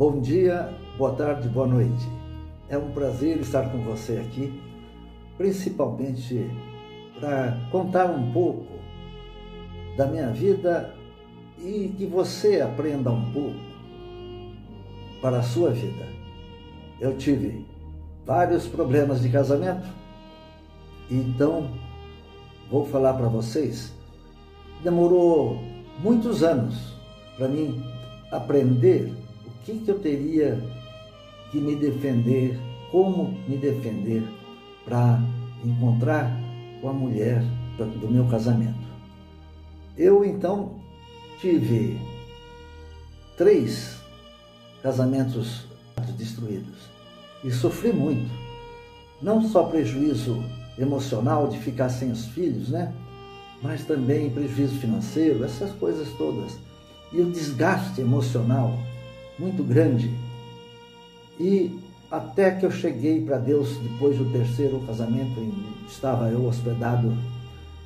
Bom dia, boa tarde, boa noite. É um prazer estar com você aqui, principalmente para contar um pouco da minha vida e que você aprenda um pouco para a sua vida. Eu tive vários problemas de casamento, então vou falar para vocês. Demorou muitos anos para mim aprender o que eu teria que me defender, como me defender para encontrar com a mulher do meu casamento. Eu então tive 3 casamentos destruídos e sofri muito, não só prejuízo emocional de ficar sem os filhos, né? Mas também prejuízo financeiro, essas coisas todas, e o desgaste emocional muito grande. E até que eu cheguei para Deus depois do 3º casamento, estava eu hospedado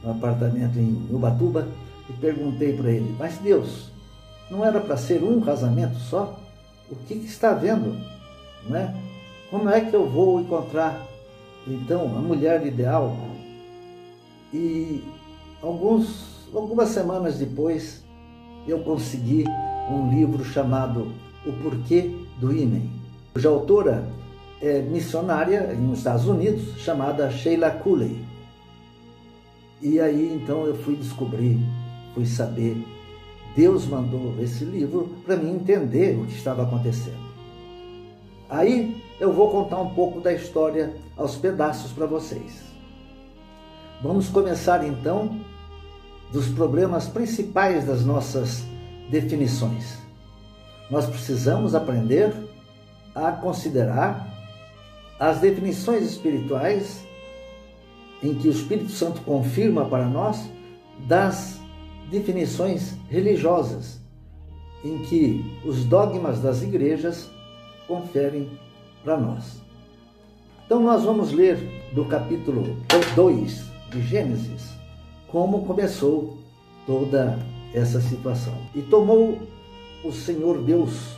no apartamento em Ubatuba e perguntei para ele: mas Deus, não era para ser um casamento só? O que está havendo? Não é? Como é que eu vou encontrar então a mulher ideal? E algumas semanas depois eu consegui um livro chamado O Porquê do Ímen, cuja autora é missionária nos Estados Unidos, chamada Sheila Cooley. E aí então eu fui descobrir, fui saber, Deus mandou esse livro para mim entender o que estava acontecendo. Aí eu vou contar um pouco da história aos pedaços para vocês. Vamos começar então dos problemas principais das nossas definições. Nós precisamos aprender a considerar as definições espirituais em que o Espírito Santo confirma para nós das definições religiosas em que os dogmas das igrejas conferem para nós. Então nós vamos ler do capítulo 2 de Gênesis como começou toda essa situação. E tomou o Senhor Deus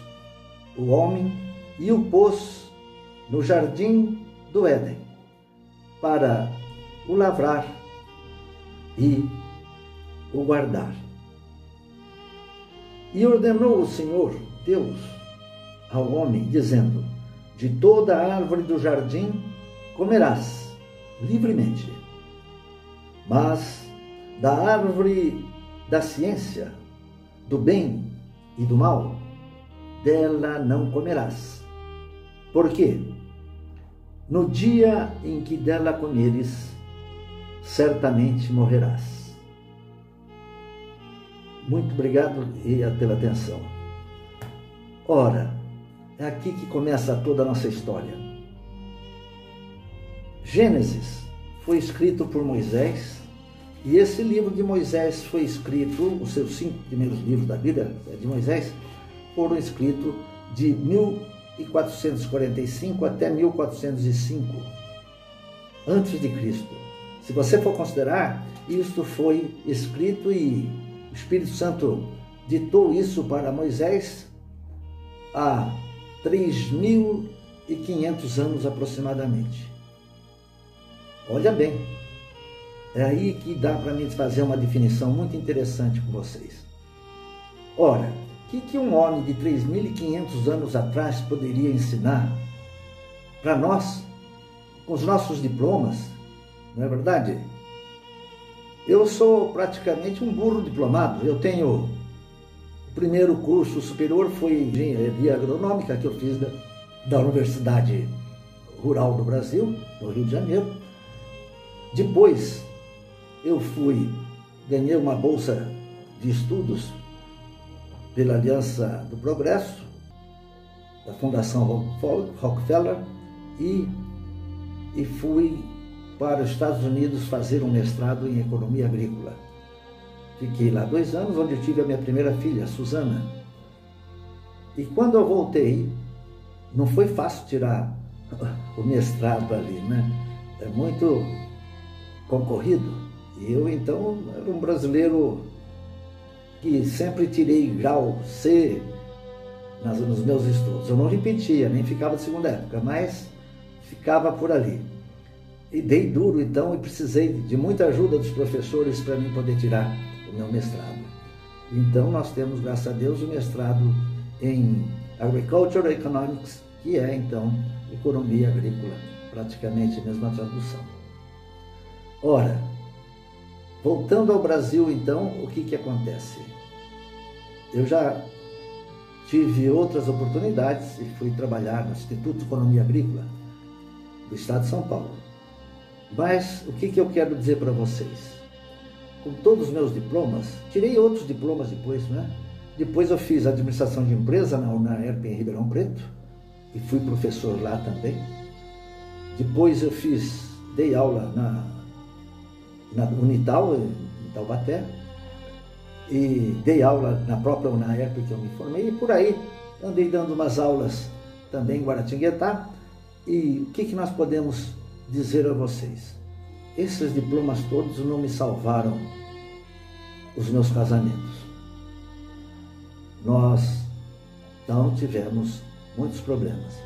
o homem e o pôs no jardim do Éden para o lavrar e o guardar. E ordenou o Senhor Deus ao homem, dizendo: de toda a árvore do jardim comerás livremente, mas da árvore da ciência, do bem e do mal, dela não comerás. Porque no dia em que dela comeres, certamente morrerás. Muito obrigado pela atenção. Ora, é aqui que começa toda a nossa história. Gênesis foi escrito por Moisés, e esse livro de Moisés foi escrito, os seus 5 primeiros livros da Bíblia de Moisés, foram escritos de 1445 até 1405 antes de Cristo. Se você for considerar, isto foi escrito e o Espírito Santo ditou isso para Moisés há 3.500 anos aproximadamente. Olha bem, é aí que dá para mim fazer uma definição muito interessante com vocês. Ora, o que um homem de 3.500 anos atrás poderia ensinar para nós, com os nossos diplomas, não é verdade? Eu sou praticamente um burro diplomado. Eu tenho o primeiro curso superior, foi engenharia agronômica, que eu fiz da Universidade Rural do Brasil, no Rio de Janeiro. Depois eu ganhei uma bolsa de estudos pela Aliança do Progresso, da Fundação Rockefeller, e fui para os Estados Unidos fazer um mestrado em Economia Agrícola. Fiquei lá 2 anos, onde eu tive a minha primeira filha, Susana. E quando eu voltei, não foi fácil tirar o mestrado ali, né? É muito concorrido. E eu, então, era um brasileiro que sempre tirei grau C, nos meus estudos. Eu não repetia, nem ficava de segunda época, mas ficava por ali. E dei duro então e precisei de muita ajuda dos professores para mim poder tirar o meu mestrado. Então nós temos, graças a Deus, o mestrado em Agricultural Economics, que é então economia agrícola, praticamente a mesma tradução. Ora, voltando ao Brasil então, o que acontece? Eu já tive outras oportunidades e fui trabalhar no Instituto de Economia Agrícola do Estado de São Paulo. Mas o que eu quero dizer para vocês? Com todos os meus diplomas, tirei outros diplomas depois, né? Depois eu fiz administração de empresa na UNAERP em Ribeirão Preto e fui professor lá também. Depois eu dei aula na Unital, em Taubaté, e dei aula na própria UNAERP que eu me formei, e por aí andei dando umas aulas também em Guaratinguetá. E o que nós podemos dizer a vocês? Esses diplomas todos não me salvaram os meus casamentos. Nós então tivemos muitos problemas.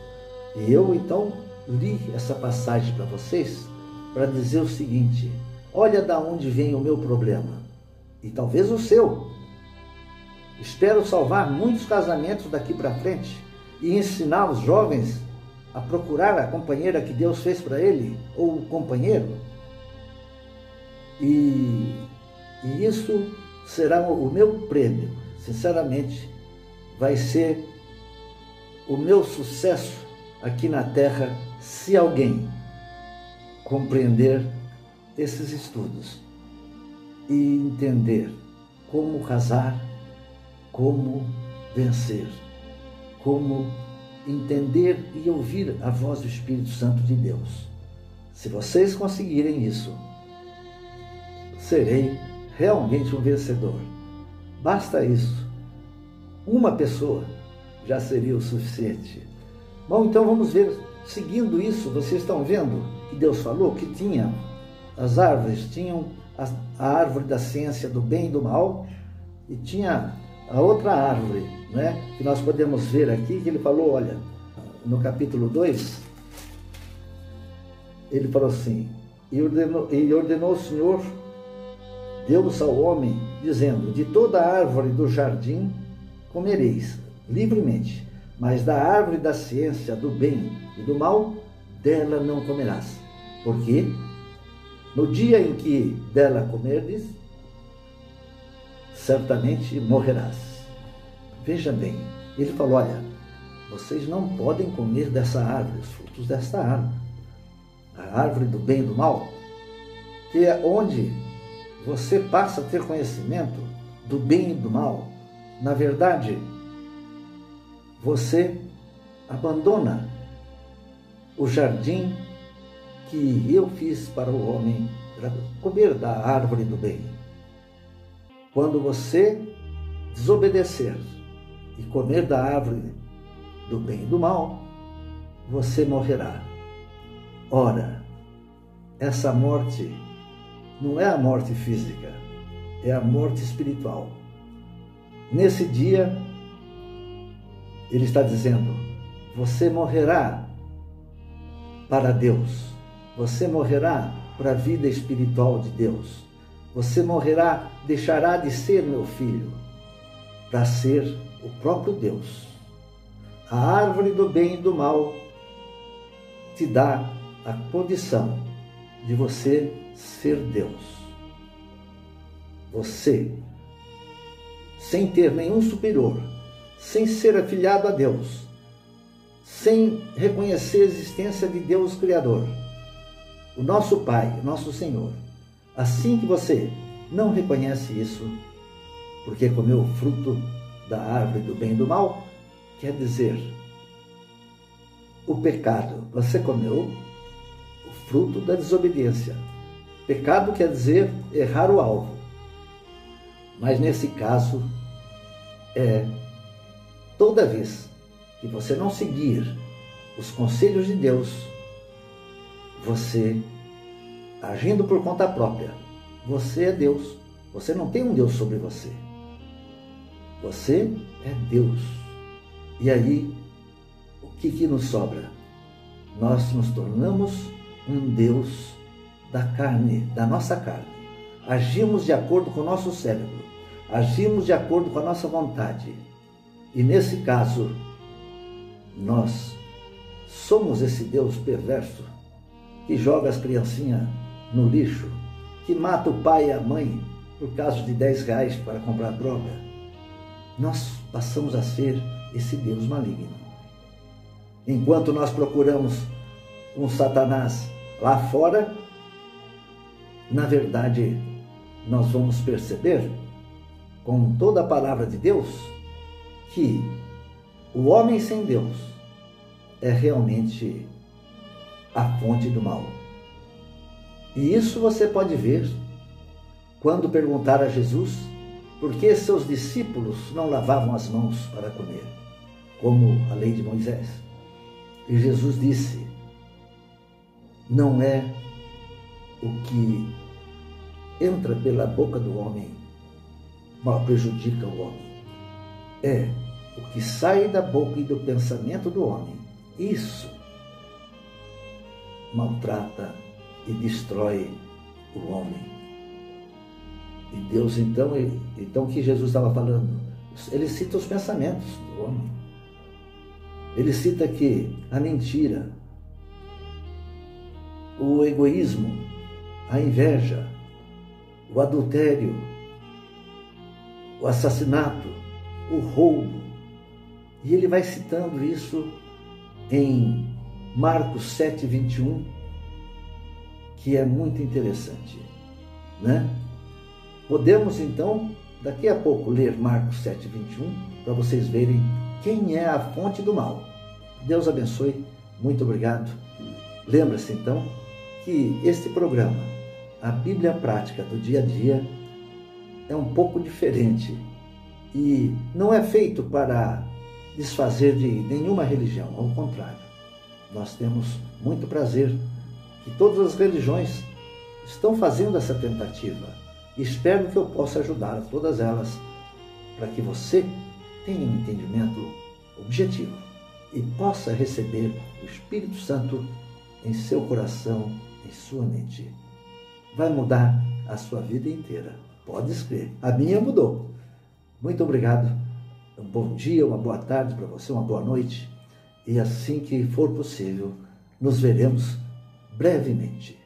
E eu então li essa passagem para vocês para dizer o seguinte: olha da onde vem o meu problema, e talvez o seu. Espero salvar muitos casamentos daqui para frente e ensinar os jovens a procurar a companheira que Deus fez para ele, ou o companheiro. E isso será o meu prêmio, sinceramente, vai ser o meu sucesso aqui na Terra, se alguém compreender esses estudos e entender como casar, como vencer, como entender e ouvir a voz do Espírito Santo de Deus. Se vocês conseguirem isso, serei realmente um vencedor. Basta isso. Uma pessoa já seria o suficiente. Bom, então vamos ver, seguindo isso, vocês estão vendo que Deus falou que tinha as árvores, tinham a árvore da ciência do bem e do mal, e tinha a outra árvore, né, que nós podemos ver aqui, que ele falou, olha, no capítulo 2, ele falou assim: e ordenou o Senhor Deus ao homem, dizendo: de toda a árvore do jardim comereis livremente, mas da árvore da ciência do bem e do mal, dela não comerás, porque no dia em que dela comerdes, certamente morrerás. Veja bem, ele falou: olha, vocês não podem comer dessa árvore, os frutos dessa árvore, a árvore do bem e do mal, que é onde você passa a ter conhecimento do bem e do mal. Na verdade, você abandona o jardim que eu fiz para o homem, para comer da árvore do bem. Quando você desobedecer e comer da árvore do bem e do mal, você morrerá. Ora, essa morte não é a morte física, é a morte espiritual. Nesse dia, ele está dizendo: você morrerá para Deus, você morrerá para a vida espiritual de Deus, você morrerá, deixará de ser meu filho, para ser o próprio Deus. A árvore do bem e do mal te dá a condição de você ser Deus. Você, sem ter nenhum superior, sem ser afiliado a Deus, sem reconhecer a existência de Deus Criador, o nosso Pai, o nosso Senhor. Assim que você não reconhece isso, porque comeu o fruto da árvore do bem e do mal, quer dizer, o pecado, você comeu o fruto da desobediência. Pecado quer dizer errar o alvo. Mas nesse caso, toda vez que você não seguir os conselhos de Deus, você, agindo por conta própria, você é Deus. Você não tem um Deus sobre você. Você é Deus. E aí, o que nos sobra? Nós nos tornamos um Deus da carne, da nossa carne. Agimos de acordo com o nosso cérebro, agimos de acordo com a nossa vontade. E nesse caso, nós somos esse Deus perverso que joga as criancinhas no lixo, que mata o pai e a mãe por causa de 10 reais para comprar droga. Nós passamos a ser esse Deus maligno. Enquanto nós procuramos um Satanás lá fora, na verdade, nós vamos perceber, com toda a palavra de Deus, que o homem sem Deus é realmente a fonte do mal. E isso você pode ver quando perguntar a Jesus por que seus discípulos não lavavam as mãos para comer, como a lei de Moisés. E Jesus disse: não é o que entra pela boca do homem mal prejudica o homem, é o que sai da boca e do pensamento do homem. Isso maltrata e destrói o homem. E Deus, então o que Jesus estava falando? Ele cita os pensamentos do homem. Ele cita que a mentira, o egoísmo, a inveja, o adultério, o assassinato, o roubo. E ele vai citando isso em Marcos 7:21, que é muito interessante, né? Podemos então, daqui a pouco, ler Marcos 7:21, para vocês verem quem é a fonte do mal. Deus abençoe, muito obrigado. Lembra-se então que este programa, a Bíblia Prática do Dia a Dia, é um pouco diferente e não é feito para desfazer de nenhuma religião, ao contrário. Nós temos muito prazer que todas as religiões estão fazendo essa tentativa. Espero que eu possa ajudar a todas elas para que você tenha um entendimento objetivo e possa receber o Espírito Santo em seu coração, em sua mente. Vai mudar a sua vida inteira. Pode escrever. A minha mudou. Muito obrigado. Um bom dia, uma boa tarde para você, uma boa noite. E assim que for possível, nos veremos brevemente.